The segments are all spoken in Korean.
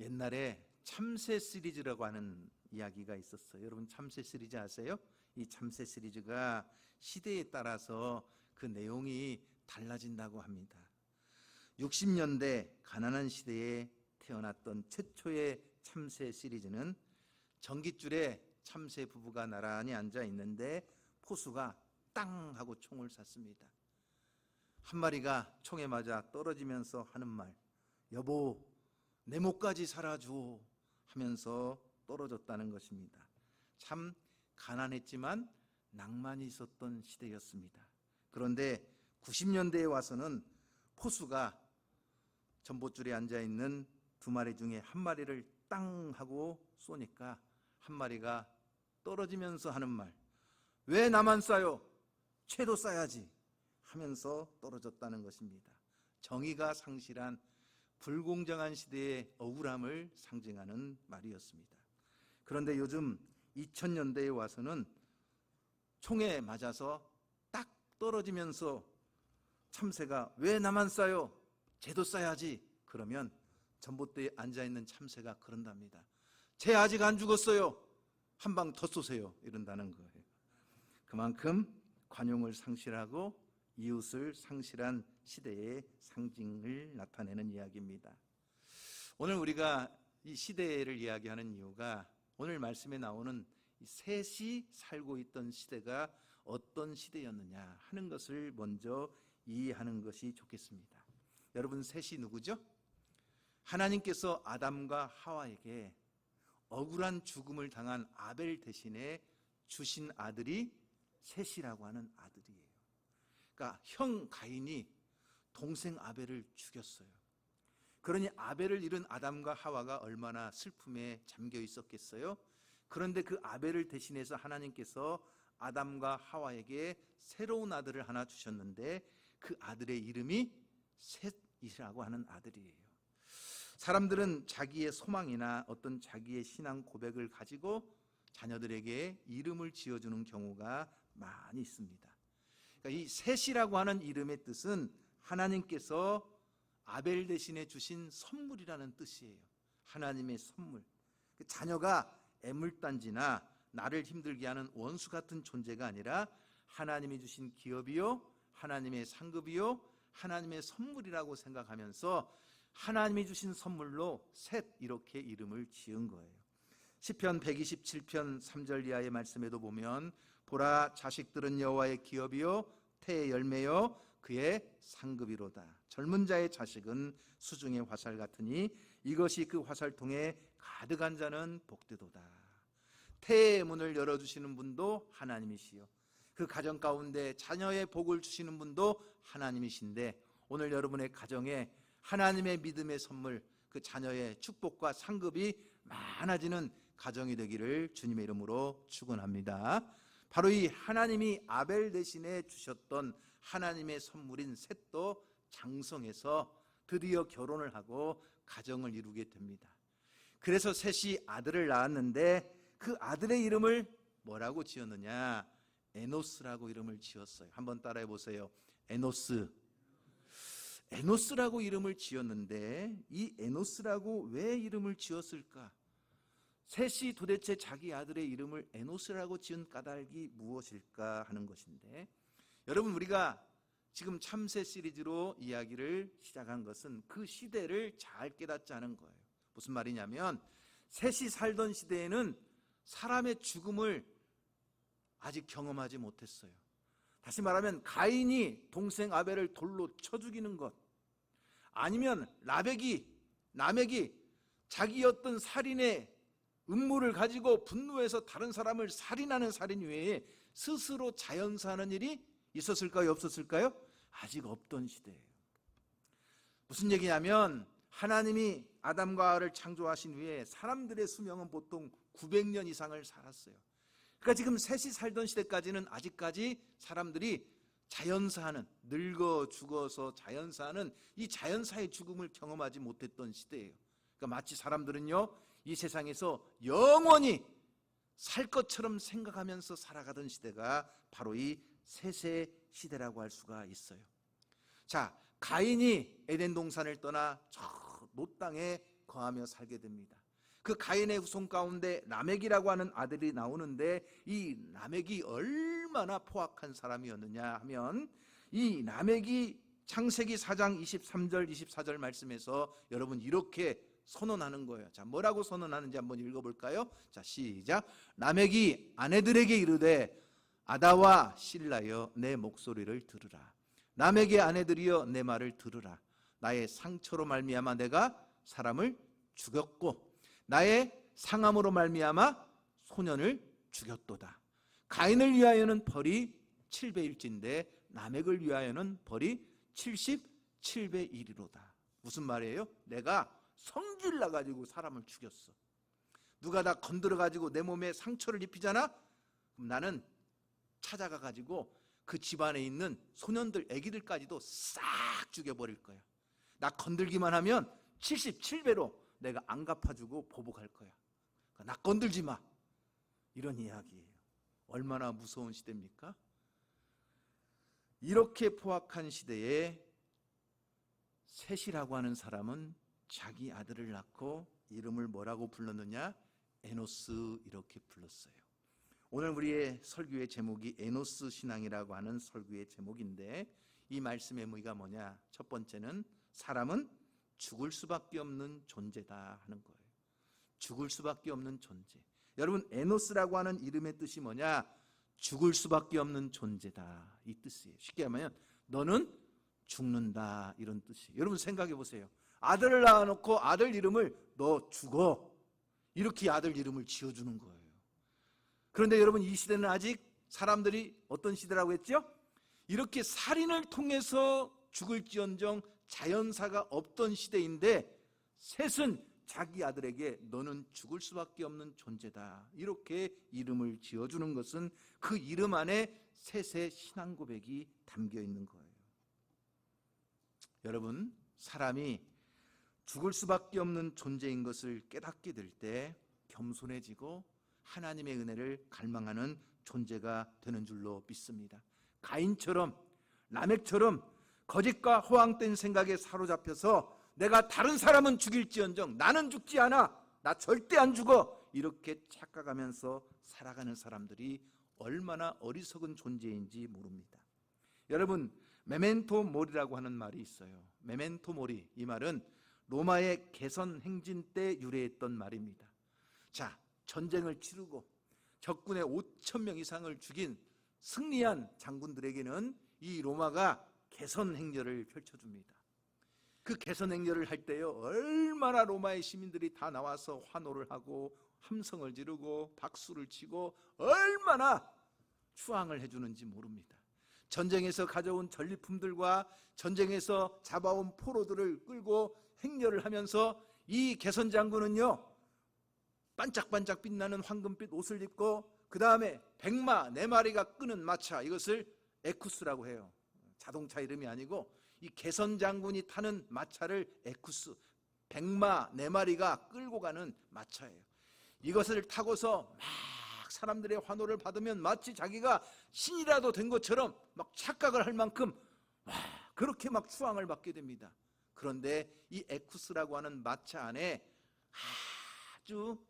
옛날에 참새 시리즈라고 하는 이야기가 있었어요. 여러분 참새 시리즈 아세요? 이 참새 시리즈가 시대에 따라서 그 내용이 달라진다고 합니다. 60년대 가난한 시대에 태어났던 최초의 참새 시리즈는 전깃줄에 참새 부부가 나란히 앉아 있는데 포수가 땅 하고 총을 쐈습니다. 한 마리가 총에 맞아 떨어지면서 하는 말, 여보 내 목까지 살아줘 하면서 떨어졌다는 것입니다. 참 가난했지만 낭만이 있었던 시대였습니다. 그런데 90년대에 와서는 포수가 전봇줄에 앉아있는 두 마리 중에 한 마리를 땅 하고 쏘니까 한 마리가 떨어지면서 하는 말, 왜 나만 쏴요? 쟤도 쏴야지 하면서 떨어졌다는 것입니다. 정의가 상실한 불공정한 시대의 억울함을 상징하는 말이었습니다. 그런데 요즘 2000년대에 와서는 총에 맞아서 딱 떨어지면서 참새가 왜 나만 쏴요? 쟤도 쏴야지. 그러면 전봇대에 앉아있는 참새가 그런답니다. 쟤 아직 안 죽었어요. 한 방 더 쏘세요. 이런다는 거예요. 그만큼 관용을 상실하고 이웃을 상실한 시대의 상징을 나타내는 이야기입니다. 오늘 우리가 이 시대를 이야기하는 이유가 오늘 말씀에 나오는 셋이 살고 있던 시대가 어떤 시대였느냐 하는 것을 먼저 이해하는 것이 좋겠습니다. 여러분, 셋이 누구죠? 하나님께서 아담과 하와에게 억울한 죽음을 당한 아벨 대신에 주신 아들이 셋이라고 하는 아들이에요. 그러니까 형 가인이 동생 아벨을 죽였어요. 그러니 아벨을 잃은 아담과 하와가 얼마나 슬픔에 잠겨 있었겠어요? 그런데 그 아벨을 대신해서 하나님께서 아담과 하와에게 새로운 아들을 하나 주셨는데 그 아들의 이름이 셋이라고 하는 아들이에요. 사람들은 자기의 소망이나 어떤 자기의 신앙 고백을 가지고 자녀들에게 이름을 지어주는 경우가 많이 있습니다. 그러니까 이 셋이라고 하는 이름의 뜻은 하나님께서 아벨 대신에 주신 선물이라는 뜻이에요. 하나님의 선물. 자녀가 애물단지나 나를 힘들게 하는 원수 같은 존재가 아니라 하나님이 주신 기업이요, 하나님의 상급이요, 하나님의 선물이라고 생각하면서 하나님이 주신 선물로 셋 이렇게 이름을 지은 거예요. 시편 127편 3절 이하의 말씀에도 보면 보라 자식들은 여호와의 기업이요 태의 열매요 그의 상급이로다. 젊은 자의 자식은 수중의 화살 같으니 이것이 그 화살통에 가득한 자는 복되도다. 태의 문을 열어주시는 분도 하나님이시요 그 가정 가운데 자녀의 복을 주시는 분도 하나님이신데 오늘 여러분의 가정에 하나님의 믿음의 선물, 그 자녀의 축복과 상급이 많아지는 가정이 되기를 주님의 이름으로 축원합니다. 바로 이 하나님이 아벨 대신에 주셨던 하나님의 선물인 셋도 장성해서 드디어 결혼을 하고 가정을 이루게 됩니다. 그래서 셋이 아들을 낳았는데 그 아들의 이름을 뭐라고 지었느냐? 에노스라고 이름을 지었어요. 한번 따라해 보세요. 에노스라고 이름을 지었는데 이 에노스라고 왜 이름을 지었을까? 셋이 도대체 자기 아들의 이름을 에노스라고 지은 까닭이 무엇일까 하는 것인데, 여러분 우리가 지금 참새 시리즈로 이야기를 시작한 것은 그 시대를 잘 깨닫지 않은 거예요. 무슨 말이냐면 셋이 살던 시대에는 사람의 죽음을 아직 경험하지 못했어요. 다시 말하면 가인이 동생 아벨을 돌로 쳐 죽이는 것, 아니면 라멕이 자기 어떤 살인의 음모를 가지고 분노해서 다른 사람을 살인하는 살인 외에 스스로 자연사하는 일이 있었을까요? 없었을까요? 아직 없던 시대예요. 무슨 얘기냐면 하나님이 아담과 하와를 창조하신 후에 사람들의 수명은 보통 900년 이상을 살았어요. 그러니까 지금 셋이 살던 시대까지는 아직까지 사람들이 자연사하는, 늙어 죽어서 자연사하는 이 자연사의 죽음을 경험하지 못했던 시대예요. 그러니까 마치 사람들은요 이 세상에서 영원히 살 것처럼 생각하면서 살아가던 시대가 바로 이 셋의 시대라고 할 수가 있어요. 자, 가인이 에덴 동산을 떠나 저 노 땅에 거하며 살게 됩니다. 그 가인의 후손 가운데 라멕이라고 하는 아들이 나오는데, 이 라멕이 얼마나 포악한 사람이었느냐 하면, 이 라멕이 창세기 4장 23절 24절 말씀에서 여러분 이렇게 선언하는 거예요. 자, 뭐라고 선언하는지 한번 읽어볼까요? 자, 시작. 라멕이 아내들에게 이르되 아다와 실라여 내 목소리를 들으라. 라멕의 아내들이여 내 말을 들으라. 나의 상처로 말미암아 내가 사람을 죽였고 나의 상함으로 말미암아 소년을 죽였도다. 가인을 위하여는 벌이 700일진데 라멕을 위하여는 벌이 77배 1이로다. 무슨 말이에요? 내가 성질 나가지고 사람을 죽였어. 누가 나 건드려가지고 내 몸에 상처를 입히잖아? 그럼 나는 찾아가가지고 그 집안에 있는 소년들, 애기들까지도 싹 죽여버릴 거야. 나 건들기만 하면 77배로 내가 안 갚아주고 보복할 거야. 나 건들지 마. 이런 이야기예요. 얼마나 무서운 시대입니까? 이렇게 포악한 시대에 셋이라고 하는 사람은 자기 아들을 낳고 이름을 뭐라고 불렀느냐? 에노스, 이렇게 불렀어요. 오늘 우리의 설교의 제목이 에노스 신앙이라고 하는 설교의 제목인데, 이 말씀의 의미가 뭐냐? 첫 번째는 사람은 죽을 수밖에 없는 존재다 하는 거예요. 죽을 수밖에 없는 존재. 여러분, 에노스라고 하는 이름의 뜻이 뭐냐? 죽을 수밖에 없는 존재다, 이 뜻이에요. 쉽게 하면 너는 죽는다, 이런 뜻이에요. 여러분 생각해 보세요. 아들을 낳아놓고 아들 이름을 너 죽어, 이렇게 아들 이름을 지어주는 거예요. 그런데 여러분, 이 시대는 아직 사람들이 어떤 시대라고 했죠? 이렇게 살인을 통해서 죽을지언정 자연사가 없던 시대인데, 셋은 자기 아들에게 너는 죽을 수밖에 없는 존재다, 이렇게 이름을 지어주는 것은 그 이름 안에 셋의 신앙 고백이 담겨 있는 거예요. 여러분, 사람이 죽을 수밖에 없는 존재인 것을 깨닫게 될 때 겸손해지고 하나님의 은혜를 갈망하는 존재가 되는 줄로 믿습니다. 가인처럼, 라멕처럼 거짓과 허황된 생각에 사로잡혀서 내가 다른 사람은 죽일지언정 나는 죽지 않아, 나 절대 안 죽어, 이렇게 착각하면서 살아가는 사람들이 얼마나 어리석은 존재인지 모릅니다. 여러분, 메멘토 모리라고 하는 말이 있어요. 메멘토 모리, 이 말은 로마의 개선 행진 때 유래했던 말입니다. 자, 전쟁을 치르고 적군의 5,000명 이상을 죽인 승리한 장군들에게는 이 로마가 개선 행렬을 펼쳐줍니다. 그 개선 행렬을 할 때요, 얼마나 로마의 시민들이 다 나와서 환호를 하고 함성을 지르고 박수를 치고 얼마나 추앙을 해주는지 모릅니다. 전쟁에서 가져온 전리품들과 전쟁에서 잡아온 포로들을 끌고 행렬을 하면서 이 개선 장군은요, 반짝반짝 빛나는 황금빛 옷을 입고 그 다음에 백마 4마리가 끄는 마차, 이것을 에쿠스라고 해요. 자동차 이름이 아니고 이 개선 장군이 타는 마차를 에쿠스, 백마 4마리가 끌고 가는 마차예요. 이것을 타고서 막 사람들의 환호를 받으면 마치 자기가 신이라도 된 것처럼 막 착각을 할 만큼 그렇게 막 추앙을 받게 됩니다. 그런데 이 에쿠스라고 하는 마차 안에 아주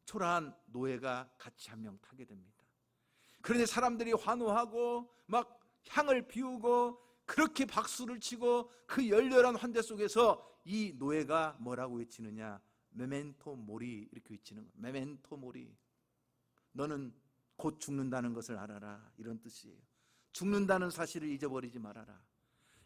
초라한 노예가 같이 한 명 타게 됩니다. 그런데 사람들이 환호하고 막 향을 피우고 그렇게 박수를 치고 그 열렬한 환대 속에서 이 노예가 뭐라고 외치느냐? 메멘토 모리, 이렇게 외치는 거예요. 메멘토 모리, 너는 곧 죽는다는 것을 알아라, 이런 뜻이에요. 죽는다는 사실을 잊어버리지 말아라.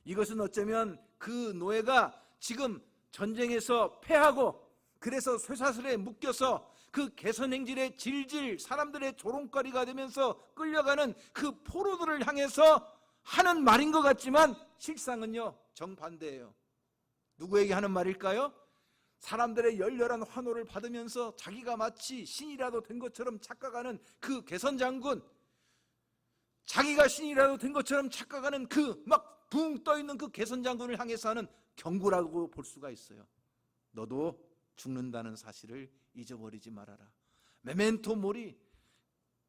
이것은 어쩌면 그 노예가 지금 전쟁에서 패하고 그래서 쇠사슬에 묶여서 그 개선행진의 질질 사람들의 조롱거리가 되면서 끌려가는 그 포로들을 향해서 하는 말인 것 같지만 실상은요, 정반대예요. 누구에게 하는 말일까요? 사람들의 열렬한 환호를 받으면서 자기가 마치 신이라도 된 것처럼 착각하는 그 개선 장군, 자기가 신이라도 된 것처럼 착각하는 그 막 붕 떠있는 그 개선 장군을 향해서 하는 경고라고 볼 수가 있어요. 너도 죽는다는 사실을 잊어버리지 말아라. 메멘토 모리.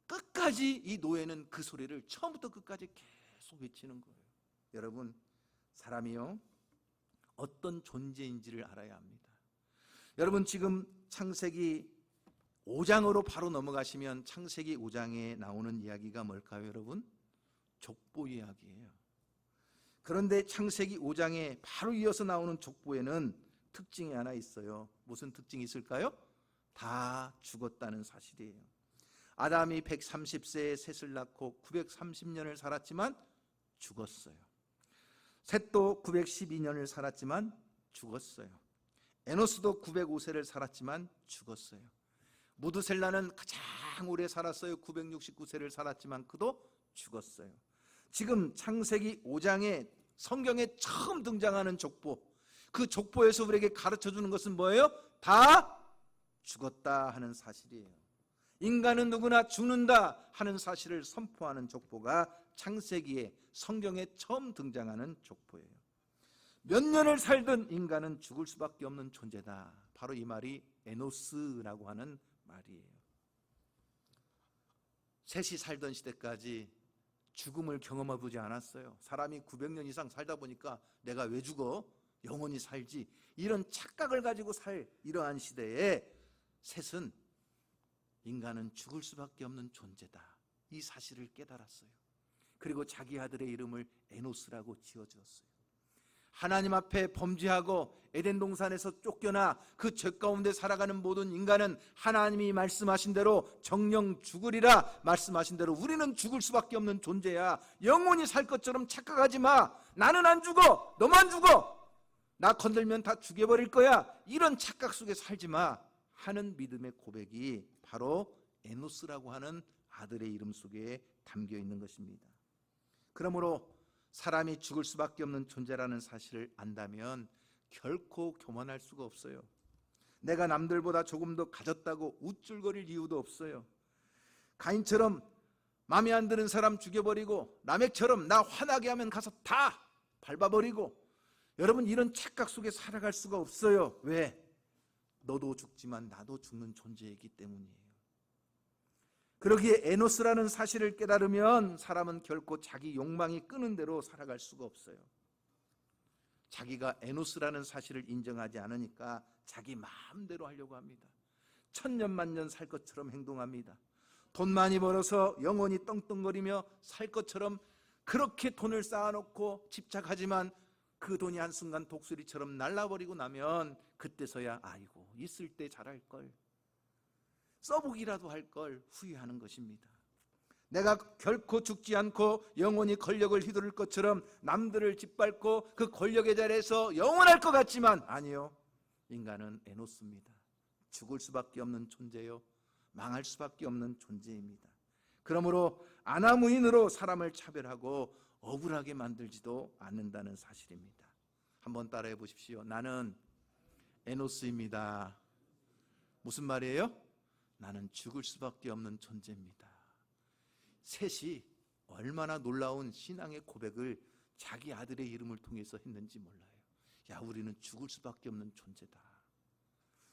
끝까지 이 노예는 그 소리를 처음부터 끝까지 계속 외치는 거예요. 여러분, 사람이요, 어떤 존재인지를 알아야 합니다. 여러분 지금 창세기 5장으로 바로 넘어가시면 창세기 5장에 나오는 이야기가 뭘까요, 여러분? 족보 이야기예요. 그런데 창세기 5장에 바로 이어서 나오는 족보에는 특징이 하나 있어요. 무슨 특징이 있을까요? 다 죽었다는 사실이에요. 아담이 130세에 셋을 낳고 930년을 살았지만 죽었어요. 셋도 912년을 살았지만 죽었어요. 에노스도 905세를 살았지만 죽었어요. 무드셀라는 가장 오래 살았어요. 969세를 살았지만 그도 죽었어요. 지금 창세기 5장에 성경에 처음 등장하는 족보, 그 족보에서 우리에게 가르쳐주는 것은 뭐예요? 다 죽었다 하는 사실이에요. 인간은 누구나 죽는다 하는 사실을 선포하는 족보가 창세기에 성경에 처음 등장하는 족보예요. 몇 년을 살든 인간은 죽을 수밖에 없는 존재다. 바로 이 말이 에노스라고 하는 말이에요. 셋이 살던 시대까지 죽음을 경험해 보지 않았어요. 사람이 900년 이상 살다 보니까 내가 왜 죽어? 영원히 살지. 이런 착각을 가지고 살 이러한 시대에 셋은 인간은 죽을 수밖에 없는 존재다, 이 사실을 깨달았어요. 그리고 자기 아들의 이름을 에노스라고 지어주었어요. 하나님 앞에 범죄하고 에덴 동산에서 쫓겨나 그 죄 가운데 살아가는 모든 인간은 하나님이 말씀하신 대로 정령 죽으리라 말씀하신 대로 우리는 죽을 수밖에 없는 존재야. 영원히 살 것처럼 착각하지 마. 나는 안 죽어, 너만 죽어, 나 건들면 다 죽여버릴 거야, 이런 착각 속에 살지 마 하는 믿음의 고백이 바로 에노스라고 하는 아들의 이름 속에 담겨 있는 것입니다. 그러므로 사람이 죽을 수밖에 없는 존재라는 사실을 안다면 결코 교만할 수가 없어요. 내가 남들보다 조금 더 가졌다고 우쭐거릴 이유도 없어요. 가인처럼 마음에 안 드는 사람 죽여버리고, 라멕처럼 나 화나게 하면 가서 다 밟아버리고, 여러분 이런 착각 속에 살아갈 수가 없어요. 왜? 너도 죽지만 나도 죽는 존재이기 때문이에요. 그러기에 에노스라는 사실을 깨달으면 사람은 결코 자기 욕망이 끄는 대로 살아갈 수가 없어요. 자기가 에노스라는 사실을 인정하지 않으니까 자기 마음대로 하려고 합니다. 천년만년 살 것처럼 행동합니다. 돈 많이 벌어서 영원히 떵떵거리며 살 것처럼 그렇게 돈을 쌓아놓고 집착하지만 그 돈이 한순간 독수리처럼 날아버리고 나면 그때서야 아이고 있을 때 잘할걸, 써보기라도 할 걸 후회하는 것입니다. 내가 결코 죽지 않고 영원히 권력을 휘두를 것처럼 남들을 짓밟고 그 권력의 자리에서 영원할 것 같지만 아니요, 인간은 에노스입니다. 죽을 수밖에 없는 존재요, 망할 수밖에 없는 존재입니다. 그러므로 아나무인으로 사람을 차별하고 억울하게 만들지도 않는다는 사실입니다. 한번 따라해 보십시오. 나는 에노스입니다. 무슨 말이에요? 나는 죽을 수밖에 없는 존재입니다. 셋이 얼마나 놀라운 신앙의 고백을 자기 아들의 이름을 통해서 했는지 몰라요. 야, 우리는 죽을 수밖에 없는 존재다.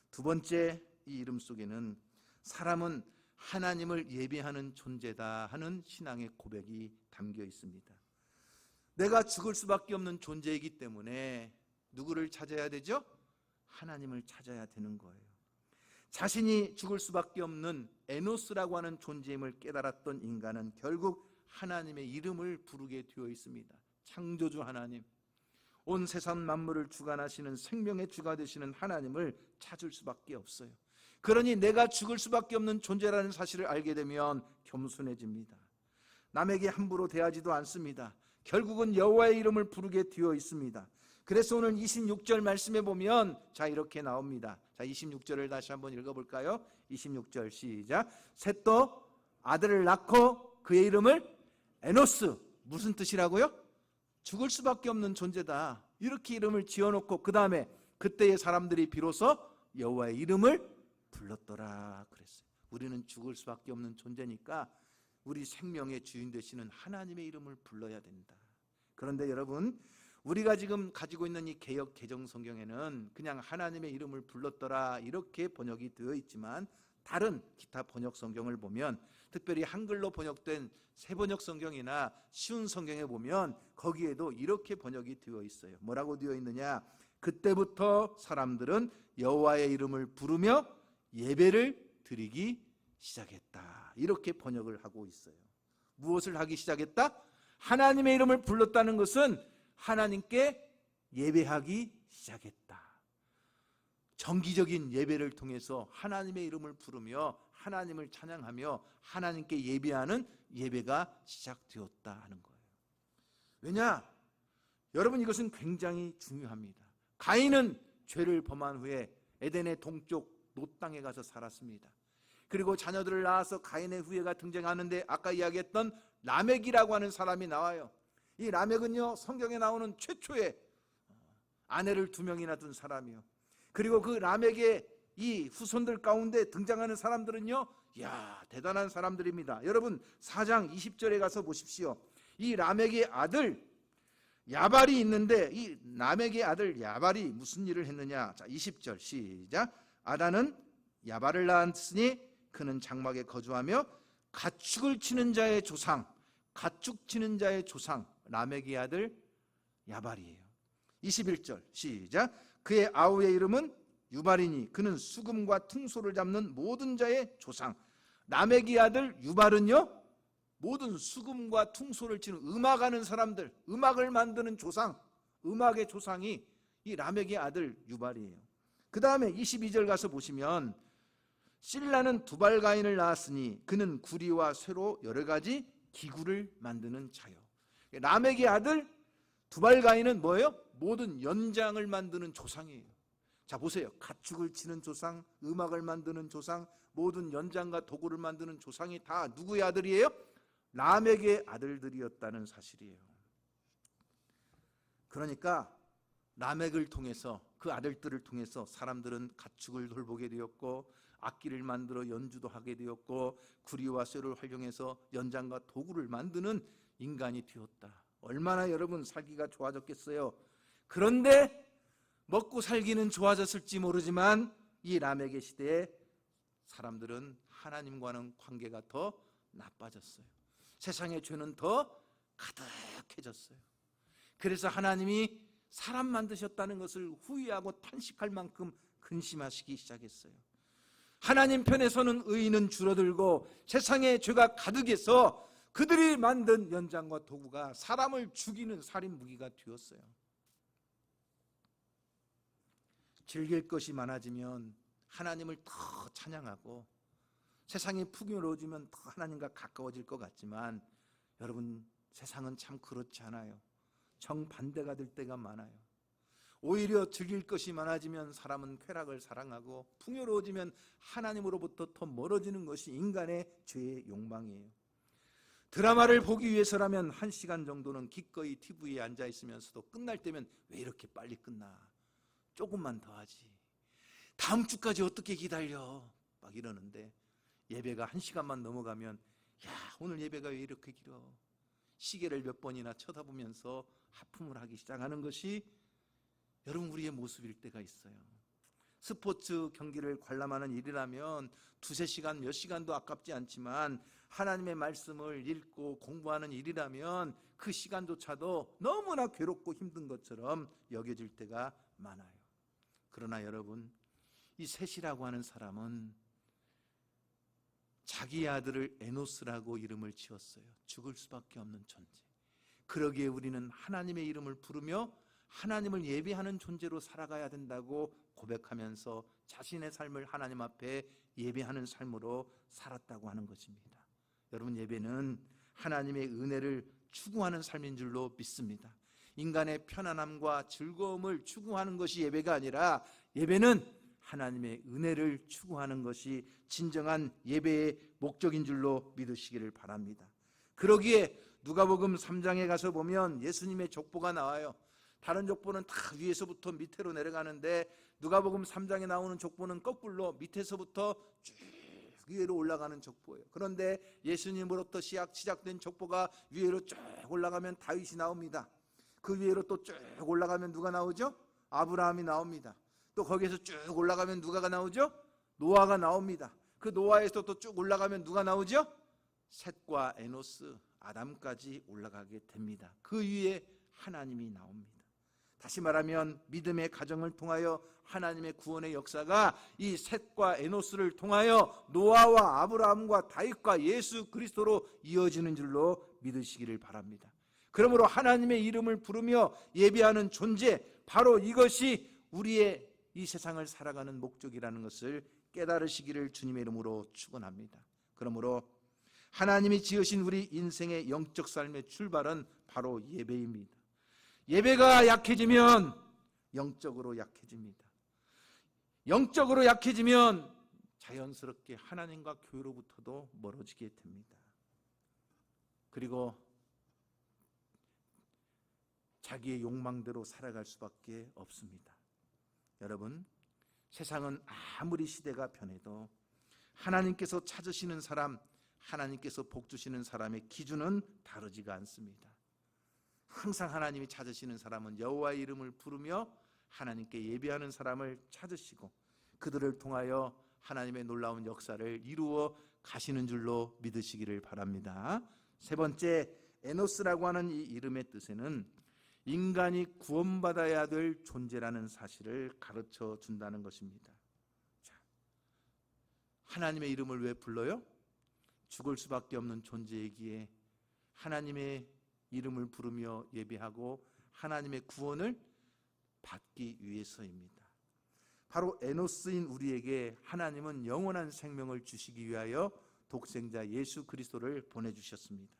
두 번째, 이 이름 속에는 사람은 하나님을 예배하는 존재다 하는 신앙의 고백이 담겨 있습니다. 내가 죽을 수밖에 없는 존재이기 때문에 누구를 찾아야 되죠? 하나님을 찾아야 되는 거예요. 자신이 죽을 수밖에 없는 에노스라고 하는 존재임을 깨달았던 인간은 결국 하나님의 이름을 부르게 되어 있습니다. 창조주 하나님, 온 세상 만물을 주관하시는 생명의 주가 되시는 하나님을 찾을 수밖에 없어요. 그러니 내가 죽을 수밖에 없는 존재라는 사실을 알게 되면 겸손해집니다. 남에게 함부로 대하지도 않습니다. 결국은 여호와의 이름을 부르게 되어 있습니다. 그래서 오늘 26절 말씀에 보면 자 이렇게 나옵니다. 자 26절을 다시 한번 읽어볼까요? 26절 시작. 셋도 아들을 낳고 그의 이름을 에노스. 무슨 뜻이라고요? 죽을 수밖에 없는 존재다, 이렇게 이름을 지어놓고 그 다음에 그때의 사람들이 비로소 여호와의 이름을 불렀더라 그랬어요. 우리는 죽을 수밖에 없는 존재니까 우리 생명의 주인 되시는 하나님의 이름을 불러야 된다. 그런데 여러분, 우리가 지금 가지고 있는 이 개역 개정 성경에는 그냥 하나님의 이름을 불렀더라 이렇게 번역이 되어 있지만 다른 기타 번역 성경을 보면, 특별히 한글로 번역된 새번역 성경이나 쉬운 성경에 보면 거기에도 이렇게 번역이 되어 있어요. 뭐라고 되어 있느냐? 그때부터 사람들은 여호와의 이름을 부르며 예배를 드리기 시작했다. 이렇게 번역을 하고 있어요. 무엇을 하기 시작했다? 하나님의 이름을 불렀다는 것은 하나님께 예배하기 시작했다. 정기적인 예배를 통해서 하나님의 이름을 부르며 하나님을 찬양하며 하나님께 예배하는 예배가 시작되었다 하는 거예요. 왜냐? 여러분, 이것은 굉장히 중요합니다. 가인은 죄를 범한 후에 에덴의 동쪽 놋 땅에 가서 살았습니다. 그리고 자녀들을 낳아서 가인의 후예가 등장하는데 아까 이야기했던 라멕이라고 하는 사람이 나와요. 이 라멕은요, 성경에 나오는 최초의 아내를 2명이나 둔 사람이요. 그리고 그 라멕의 이 후손들 가운데 등장하는 사람들은요, 이야, 대단한 사람들입니다. 여러분, 4장 20절에 가서 보십시오. 이 라멕의 아들 야발이 있는데 이 라멕의 아들 야발이 무슨 일을 했느냐? 자, 20절 시작. 아다는 야발을 낳았으니 그는 장막에 거주하며 가축을 치는 자의 조상, 가축 치는 자의 조상 라멕의 아들 야발이에요. 21절 시작. 그의 아우의 이름은 유발이니 그는 수금과 퉁소를 잡는 모든 자의 조상. 라멕의 아들 유발은요, 모든 수금과 퉁소를 치는 음악하는 사람들, 음악을 만드는 조상, 음악의 조상이 이 라멕의 아들 유발이에요. 그 다음에 22절 가서 보시면 실라는 두발가인을 낳았으니 그는 구리와 쇠로 여러 가지 기구를 만드는 자요. 라멕의 아들 두발가인은 뭐예요? 모든 연장을 만드는 조상이에요. 자, 보세요. 가축을 치는 조상, 음악을 만드는 조상, 모든 연장과 도구를 만드는 조상이 다 누구의 아들이에요? 라멕의 아들들이었다는 사실이에요. 그러니까 라멕을 통해서, 그 아들들을 통해서 사람들은 가축을 돌보게 되었고 악기를 만들어 연주도 하게 되었고 구리와 쇠를 활용해서 연장과 도구를 만드는 인간이 되었다. 얼마나 여러분 살기가 좋아졌겠어요. 그런데 먹고 살기는 좋아졌을지 모르지만 이 라멕의 시대에 사람들은 하나님과는 관계가 더 나빠졌어요. 세상의 죄는 더 가득해졌어요. 그래서 하나님이 사람 만드셨다는 것을 후회하고 탄식할 만큼 근심하시기 시작했어요. 하나님 편에서는 의인은 줄어들고 세상의 죄가 가득해서 그들이 만든 연장과 도구가 사람을 죽이는 살인 무기가 되었어요. 즐길 것이 많아지면 하나님을 더 찬양하고 세상이 풍요로워지면 더 하나님과 가까워질 것 같지만 여러분, 세상은 참 그렇지 않아요. 정반대가 될 때가 많아요. 오히려 즐길 것이 많아지면 사람은 쾌락을 사랑하고 풍요로워지면 하나님으로부터 더 멀어지는 것이 인간의 죄의 욕망이에요. 드라마를 보기 위해서라면 1시간 정도는 기꺼이 TV에 앉아 있으면서도 끝날 때면 왜 이렇게 빨리 끝나? 조금만 더 하지. 다음 주까지 어떻게 기다려? 막 이러는데 예배가 1시간만 넘어가면 야, 오늘 예배가 왜 이렇게 길어? 시계를 몇 번이나 쳐다보면서 하품을 하기 시작하는 것이 여러분 우리의 모습일 때가 있어요. 스포츠 경기를 관람하는 일이라면 2-3시간 몇 시간도 아깝지 않지만 하나님의 말씀을 읽고 공부하는 일이라면 그 시간조차도 너무나 괴롭고 힘든 것처럼 여겨질 때가 많아요. 그러나 여러분, 이 셋이라고 하는 사람은 자기 아들을 에노스라고 이름을 지었어요. 죽을 수밖에 없는 존재. 그러기에 우리는 하나님의 이름을 부르며 하나님을 예배하는 존재로 살아가야 된다고 고백하면서 자신의 삶을 하나님 앞에 예배하는 삶으로 살았다고 하는 것입니다. 여러분, 예배는 하나님의 은혜를 추구하는 삶인 줄로 믿습니다. 인간의 편안함과 즐거움을 추구하는 것이 예배가 아니라 예배는 하나님의 은혜를 추구하는 것이 진정한 예배의 목적인 줄로 믿으시기를 바랍니다. 그러기에 누가복음 3장에 가서 보면 예수님의 족보가 나와요. 다른 족보는 다 위에서부터 밑으로 내려가는데 누가복음 3장에 나오는 족보는 거꾸로 밑에서부터 쭉 위로 올라가는 족보예요. 그런데 예수님으로부터 시작된 족보가 위로 쭉 올라가면 다윗이 나옵니다. 그 위로 또 쭉 올라가면 누가 나오죠? 아브라함이 나옵니다. 또 거기에서 쭉 올라가면 누가가 나오죠? 노아가 나옵니다. 그 노아에서 또 쭉 올라가면 누가 나오죠? 셋과 에노스, 아담까지 올라가게 됩니다. 그 위에 하나님이 나옵니다. 다시 말하면 믿음의 가정을 통하여 하나님의 구원의 역사가 이 셋과 에노스를 통하여 노아와 아브라함과 다윗과 예수 그리스도로 이어지는 줄로 믿으시기를 바랍니다. 그러므로 하나님의 이름을 부르며 예배하는 존재, 바로 이것이 우리의 이 세상을 살아가는 목적이라는 것을 깨달으시기를 주님의 이름으로 축원합니다. 그러므로 하나님이 지으신 우리 인생의 영적 삶의 출발은 바로 예배입니다. 예배가 약해지면 영적으로 약해집니다. 영적으로 약해지면 자연스럽게 하나님과 교회로부터도 멀어지게 됩니다. 그리고 자기의 욕망대로 살아갈 수밖에 없습니다. 여러분, 세상은 아무리 시대가 변해도 하나님께서 찾으시는 사람, 하나님께서 복 주시는 사람의 기준은 다르지가 않습니다. 항상 하나님이 찾으시는 사람은 여호와의 이름을 부르며 하나님께 예배하는 사람을 찾으시고 그들을 통하여 하나님의 놀라운 역사를 이루어 가시는 줄로 믿으시기를 바랍니다. 세 번째, 에노스라고 하는 이 이름의 뜻에는 인간이 구원받아야 될 존재라는 사실을 가르쳐 준다는 것입니다. 자, 하나님의 이름을 왜 불러요? 죽을 수밖에 없는 존재이기에 하나님의 이름을 부르며 예배하고 하나님의 구원을 받기 위해서입니다. 바로 에노스인 우리에게 하나님은 영원한 생명을 주시기 위하여 독생자 예수 그리스도를 보내주셨습니다.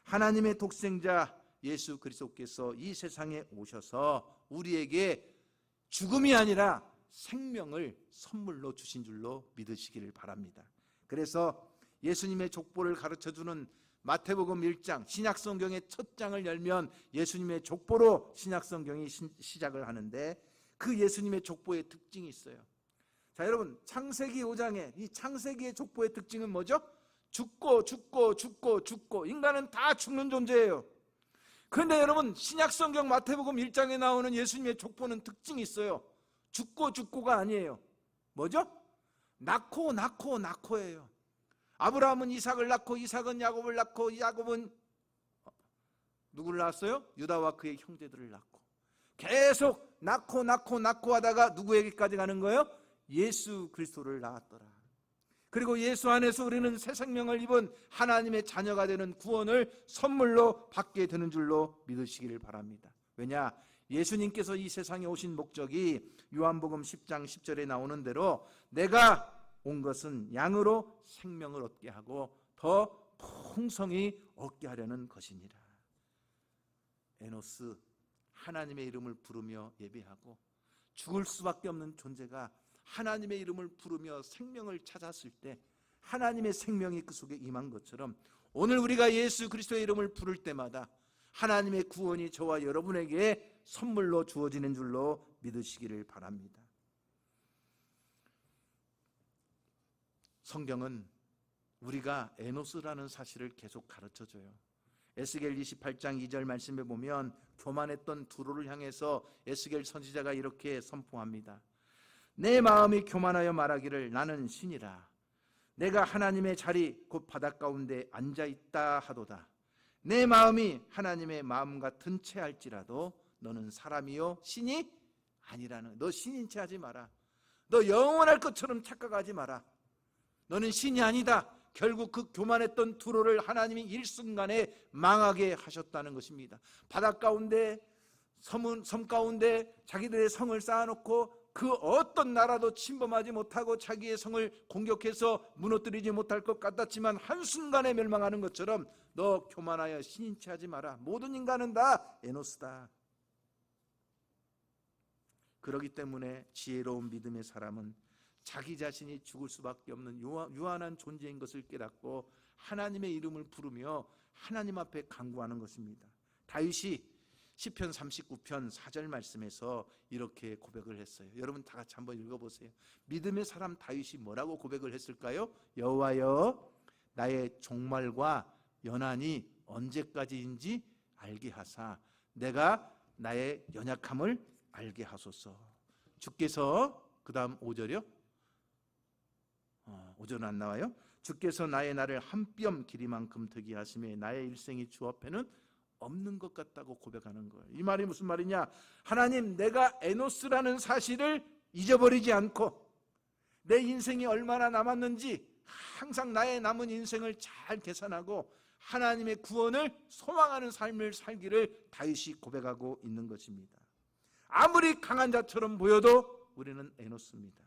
하나님의 독생자 예수 그리스도께서 이 세상에 오셔서 우리에게 죽음이 아니라 생명을 선물로 주신 줄로 믿으시기를 바랍니다. 그래서 예수님의 족보를 가르쳐주는 마태복음 1장, 신약성경의 첫 장을 열면 예수님의 족보로 신약성경이 시작을 하는데 그 예수님의 족보의 특징이 있어요. 자, 여러분, 창세기 5장의 이 창세기의 족보의 특징은 뭐죠? 죽고 인간은 다 죽는 존재예요. 그런데 여러분, 신약성경 마태복음 1장에 나오는 예수님의 족보는 특징이 있어요. 죽고가 아니에요. 뭐죠? 낳고예요. 아브라함은 이삭을 낳고 이삭은 야곱을 낳고 야곱은 누구를 낳았어요? 유다와 그의 형제들을 낳고 계속 낳고 하다가 누구에게까지 가는 거예요? 예수 그리스도를 낳았더라. 그리고 예수 안에서 우리는 새 생명을 입은 하나님의 자녀가 되는 구원을 선물로 받게 되는 줄로 믿으시기를 바랍니다. 왜냐? 예수님께서 이 세상에 오신 목적이 요한복음 10장 10절에 나오는 대로 내가 온 것은 양으로 생명을 얻게 하고 더 풍성히 얻게 하려는 것이니라. 에노스, 하나님의 이름을 부르며 예배하고 죽을 수밖에 없는 존재가 하나님의 이름을 부르며 생명을 찾았을 때 하나님의 생명이 그 속에 임한 것처럼 오늘 우리가 예수 그리스도의 이름을 부를 때마다 하나님의 구원이 저와 여러분에게 선물로 주어지는 줄로 믿으시기를 바랍니다. 성경은 우리가 에노스라는 사실을 계속 가르쳐줘요. 에스겔 28장 2절 말씀에 보면 교만했던 두로를 향해서 에스겔 선지자가 이렇게 선포합니다. 내 마음이 교만하여 말하기를 나는 신이라. 내가 하나님의 자리 곧 바닷가운데 앉아있다 하도다. 내 마음이 하나님의 마음 같은 채 할지라도 너는 사람이요 신이 아니라는. 너 신인 채 하지 마라. 너 영원할 것처럼 착각하지 마라. 너는 신이 아니다. 결국 그 교만했던 두로를 하나님이 일순간에 망하게 하셨다는 것입니다. 바닷가운데 섬 가운데 자기들의 성을 쌓아놓고 그 어떤 나라도 침범하지 못하고 자기의 성을 공격해서 무너뜨리지 못할 것 같았지만 한순간에 멸망하는 것처럼 너 교만하여 신인 채 하지 마라. 모든 인간은 다 에노스다. 그렇기 때문에 지혜로운 믿음의 사람은 자기 자신이 죽을 수밖에 없는 유한한 존재인 것을 깨닫고 하나님의 이름을 부르며 하나님 앞에 간구하는 것입니다. 다윗이 시편 39편 4절 말씀에서 이렇게 고백을 했어요. 여러분 다 같이 한번 읽어보세요. 믿음의 사람 다윗이 뭐라고 고백을 했을까요? 여호와여, 나의 종말과 연한이 언제까지인지 알게 하사 내가 나의 연약함을 알게 하소서. 주께서, 그 다음 5절이요? 5절은 안 나와요? 주께서 나의 날을 한 뼘 길이만큼 되게 하심에 나의 일생이 주 앞에는 없는 것 같다고 고백하는 거예요. 이 말이 무슨 말이냐? 하나님, 내가 에노스라는 사실을 잊어버리지 않고 내 인생이 얼마나 남았는지 항상 나의 남은 인생을 잘 계산하고 하나님의 구원을 소망하는 삶을 살기를 다윗이 고백하고 있는 것입니다. 아무리 강한 자처럼 보여도 우리는 에노스입니다.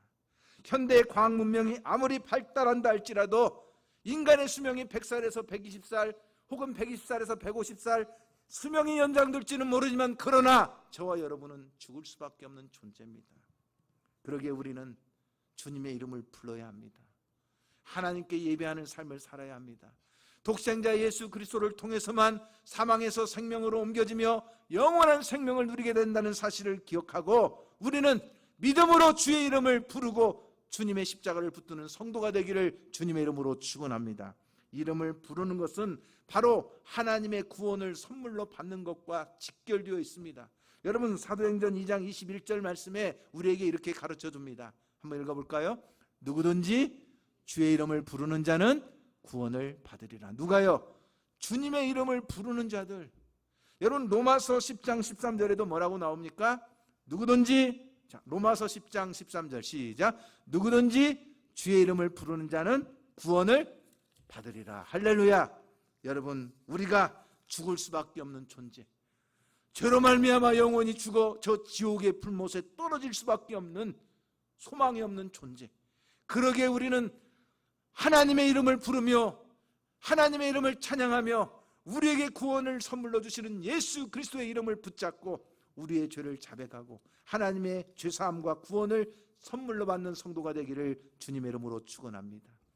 현대의 과학 문명이 아무리 발달한다 할지라도 인간의 수명이 100살에서 120살 혹은 120살에서 150살 수명이 연장될지는 모르지만 그러나 저와 여러분은 죽을 수밖에 없는 존재입니다. 그러기에 우리는 주님의 이름을 불러야 합니다. 하나님께 예배하는 삶을 살아야 합니다. 독생자 예수 그리스도를 통해서만 사망에서 생명으로 옮겨지며 영원한 생명을 누리게 된다는 사실을 기억하고 우리는 믿음으로 주의 이름을 부르고 주님의 십자가를 붙드는 성도가 되기를 주님의 이름으로 축원합니다. 이름을 부르는 것은 바로 하나님의 구원을 선물로 받는 것과 직결되어 있습니다. 여러분, 사도행전 2장 21절 말씀에 우리에게 이렇게 가르쳐 줍니다. 한번 읽어볼까요? 누구든지 주의 이름을 부르는 자는 구원을 받으리라. 누가요? 주님의 이름을 부르는 자들. 여러분, 로마서 10장 13절에도 뭐라고 나옵니까? 누구든지, 자, 로마서 10장 13절 시작. 누구든지 주의 이름을 부르는 자는 구원을 받으리라. 할렐루야. 여러분, 우리가 죽을 수밖에 없는 존재, 죄로 말미암아 영원히 죽어 저 지옥의 불못에 떨어질 수밖에 없는 소망이 없는 존재, 그러기에 우리는 하나님의 이름을 부르며 하나님의 이름을 찬양하며 우리에게 구원을 선물로 주시는 예수 그리스도의 이름을 붙잡고 우리의 죄를 자백하고 하나님의 죄사함과 구원을 선물로 받는 성도가 되기를 주님의 이름으로 축원합니다.